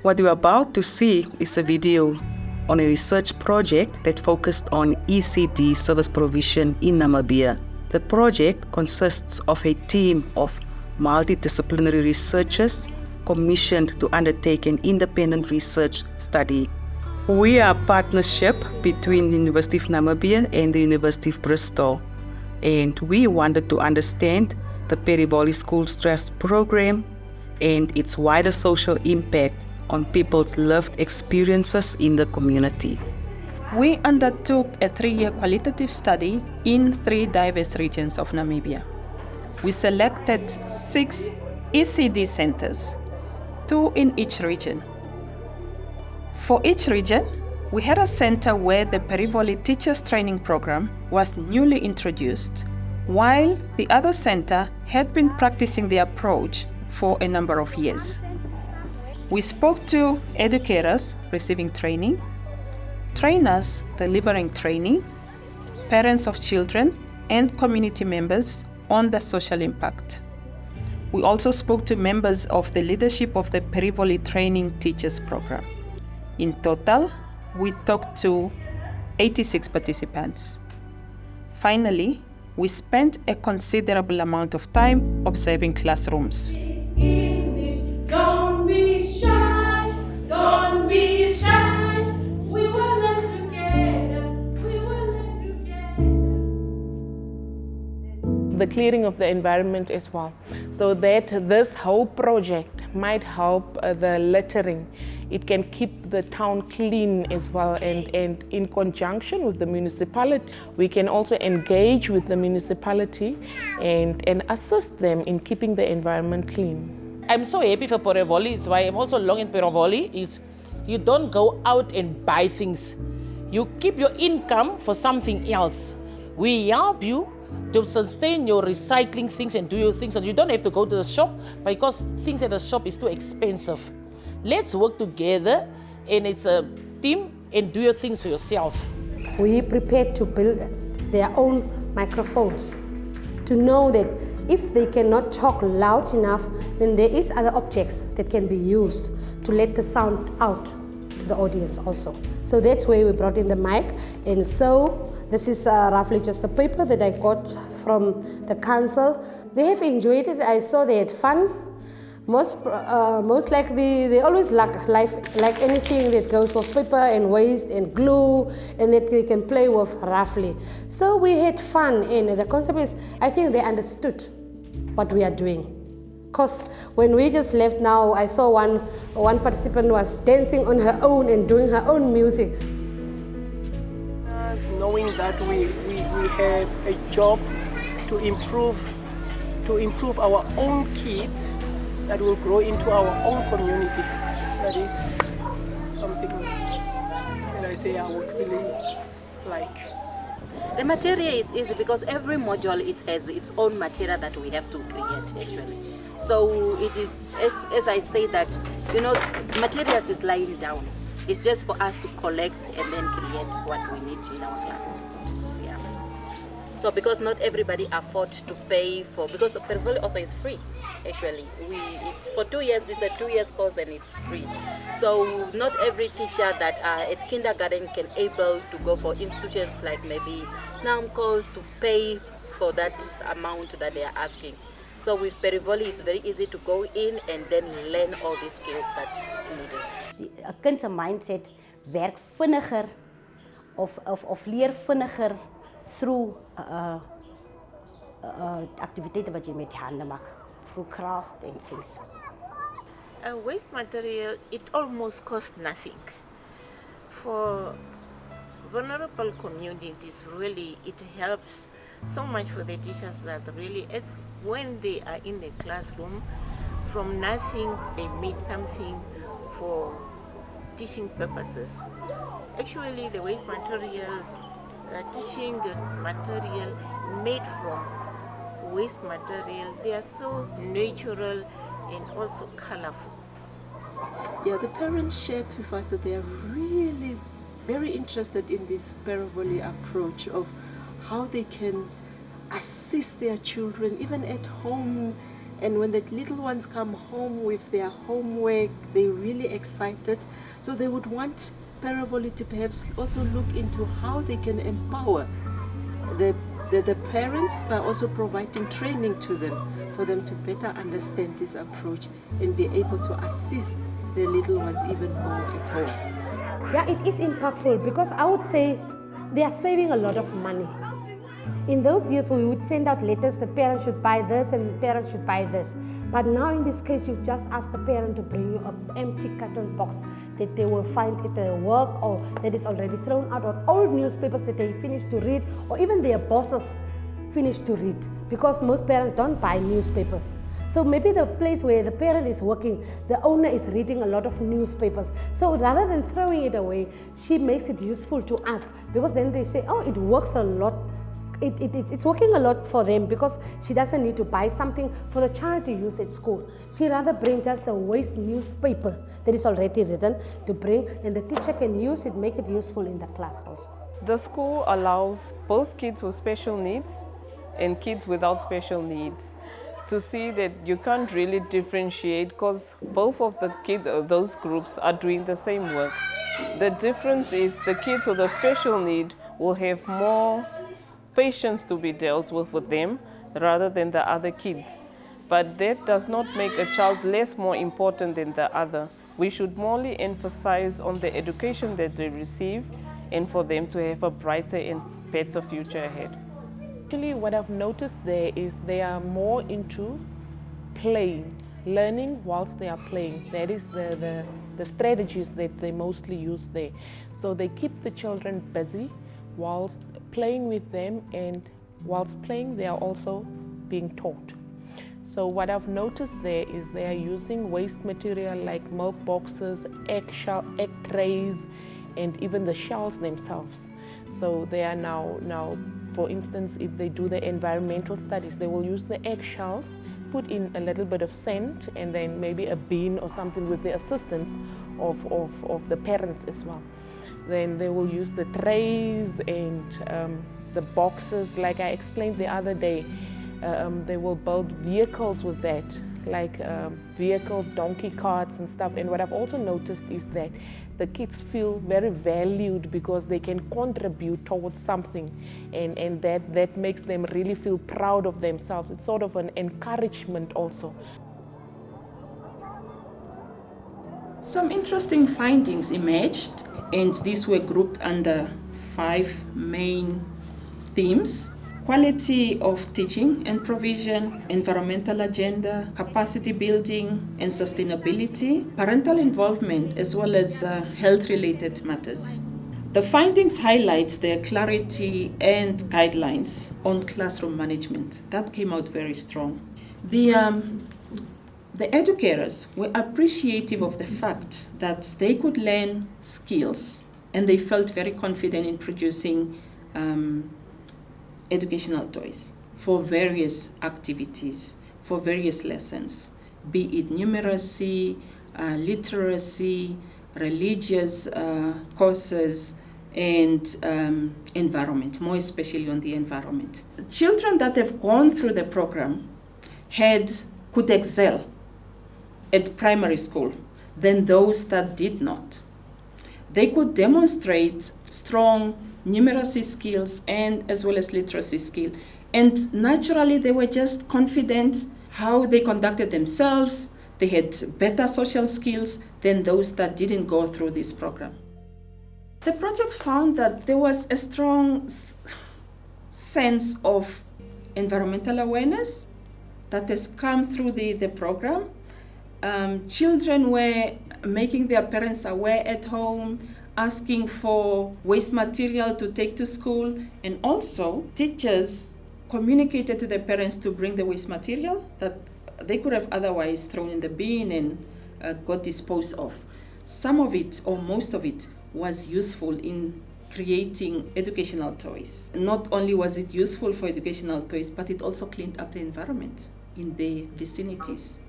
What you're about to see is a video on a research project that focused on ECD service provision in Namibia. The project consists of a team of multidisciplinary researchers commissioned to undertake an independent research study. We are a partnership between the University of Namibia and the University of Bristol, and we wanted to understand the Perivoli School Stress Program and its wider social impact on people's lived experiences in the community. We undertook a 3-year qualitative study in 3 diverse regions of Namibia. We selected 6 ECD centers, 2 in each region. For each region, we had a center where the Perivoli Teachers Training Program was newly introduced, while the other center had been practicing the approach for a number of years. We spoke to educators receiving training, trainers delivering training, parents of children, and community members on the social impact. We also spoke to members of the leadership of the Perivoli Training Teachers Program. In total, we talked to 86 participants. Finally, we spent a considerable amount of time observing classrooms. Don't be shy, don't be shy. We will learn together, we will learn together. The clearing of the environment as well, so that this whole project might help the littering. It can keep the town clean as well, and in conjunction with the municipality, we can also engage with the municipality and assist them in keeping the environment clean. I'm so happy for Perivoli. It's why I'm also long in Perivoli. Is you don't go out and buy things. You keep your income for something else. We help you to sustain your recycling things and do your things, and you don't have to go to the shop because things at the shop is too expensive. Let's work together, and it's a team, and do your things for yourself. We prepared to build their own microphones to know that if they cannot talk loud enough, then there is other objects that can be used to let the sound out to the audience also. So that's where we brought in the mic. And so this is roughly just the paper that I got from the council. They have enjoyed it. I saw they had fun. Most likely, they always like anything that goes with paper and waste and glue, and that they can play with roughly. So we had fun, and the concept is, I think they understood what we are doing. Because when we just left now, I saw one participant was dancing on her own and doing her own music. Knowing that we have a job to improve our own kids that will grow into our own community. That is something that I say I would really like. The material is easy because every module it has its own material that we have to create actually. So it is, as I say that, you know, materials is lying down. It's just for us to collect and then create what we need in our class. Yeah. So because not everybody afford to pay for, because Perivoli also is free. Actually, it's for 2 years. It's a 2 years course and it's free. So not every teacher that are at kindergarten can able to go for institutions like maybe UNAM course to pay for that amount that they are asking. So with Perivoli, it's very easy to go in and then learn all these skills that you need. 'n kind se mindset werk vinniger of leer vinniger through activiteite wat jy met hande maak, through craft and things. Waste material, it almost costs nothing. For vulnerable communities, really, it helps so much for the teachers that really, when they are in the classroom, from nothing, they made something for teaching purposes. Actually, the waste material, teaching the material made from waste material, they are so natural and also colorful. Yeah, the parents shared with us that they are really very interested in this Perivoli approach of how they can assist their children, even at home, And when the little ones come home with their homework, they're really excited. So they would want Perivoli to perhaps also look into how they can empower the parents by also providing training to them for them to better understand this approach and be able to assist the little ones even more at home. Yeah, it is impactful because I would say they are saving a lot of money. In those years, we would send out letters, the parents should buy this and the parents should buy this. But now in this case, you just ask the parent to bring you an empty carton box that they will find at their work or that is already thrown out, or old newspapers that they finished to read, or even their bosses finished to read, because most parents don't buy newspapers. So maybe the place where the parent is working, the owner is reading a lot of newspapers. So rather than throwing it away, she makes it useful to us, because then they say, oh, it works a lot. It's working a lot for them, because she doesn't need to buy something for the child to use at school. She rather bring just a waste newspaper that is already written to bring, and the teacher can use it, make it useful in the class also. The school allows both kids with special needs and kids without special needs to see that you can't really differentiate, because both of the kids, those groups, are doing the same work. The difference is the kids with a special need will have more patients to be dealt with them rather than the other kids. But that does not make a child less more important than the other. We should more emphasize on the education that they receive and for them to have a brighter and better future ahead. Actually, what I've noticed there is they are more into playing, learning whilst they are playing. That is the strategies that they mostly use there. So they keep the children busy whilst playing with them, and whilst playing they are also being taught. So what I've noticed there is they are using waste material like milk boxes, egg trays, and even the shells themselves. So they are now, for instance, if they do the environmental studies, they will use the egg shells, put in a little bit of sand, and then maybe a bin or something with the assistance of the parents as well. Then they will use the trays and the boxes, like I explained the other day. They will build vehicles with that, like vehicles, donkey carts and stuff. And what I've also noticed is that the kids feel very valued because they can contribute towards something, and that makes them really feel proud of themselves. It's sort of an encouragement also. Some interesting findings emerged, and these were grouped under 5 main themes: quality of teaching and provision, environmental agenda, capacity building and sustainability, parental involvement, as well as health-related matters. The findings highlight the clarity and guidelines on classroom management. That came out very strong. The educators were appreciative of the fact that they could learn skills, and they felt very confident in producing educational toys for various activities, for various lessons, be it numeracy, literacy, religious courses, and environment, more especially on the environment. Children that have gone through the program could excel at primary school than those that did not. They could demonstrate strong numeracy skills and as well as literacy skill. And naturally, they were just confident how they conducted themselves. They had better social skills than those that didn't go through this program. The project found that there was a strong sense of environmental awareness that has come through the program. Children were making their parents aware at home, asking for waste material to take to school, and also teachers communicated to their parents to bring the waste material that they could have otherwise thrown in the bin and got disposed of. Some of it, or most of it, was useful in creating educational toys. Not only was it useful for educational toys, but it also cleaned up the environment in the vicinities.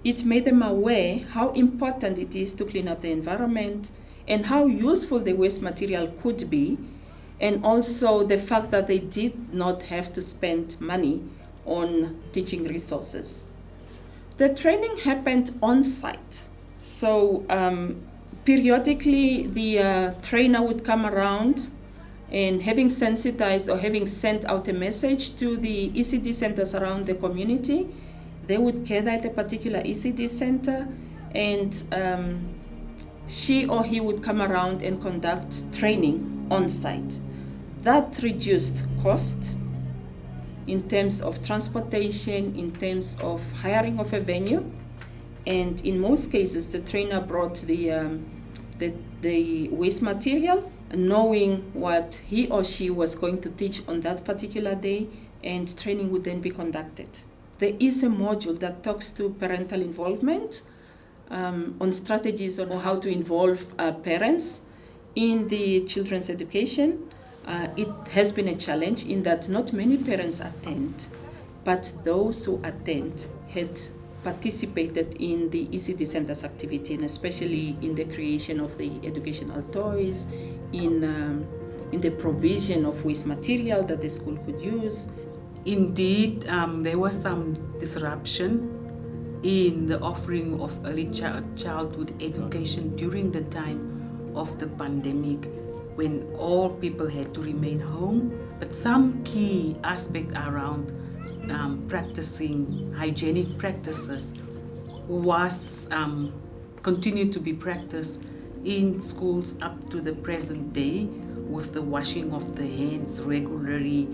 It made them aware how important it is to clean up the environment and how useful the waste material could be, and also the fact that they did not have to spend money on teaching resources. The training happened on site. So periodically the trainer would come around and having sensitized or having sent out a message to the ECD centers around the community, they would gather at a particular ECD center and she or he would come around and conduct training on site. That reduced cost in terms of transportation, in terms of hiring of a venue, and in most cases the trainer brought the waste material, knowing what he or she was going to teach on that particular day, and training would then be conducted. There is a module that talks to parental involvement, on strategies on how to involve parents in the children's education. It has been a challenge in that not many parents attend, but those who attend had participated in the ECD Center's activity, and especially in the creation of the educational toys, in the provision of waste material that the school could use. Indeed, there was some disruption in the offering of early childhood education during the time of the pandemic, when all people had to remain home. But some key aspect around practicing hygienic practices was continued to be practiced in schools up to the present day, with the washing of the hands regularly.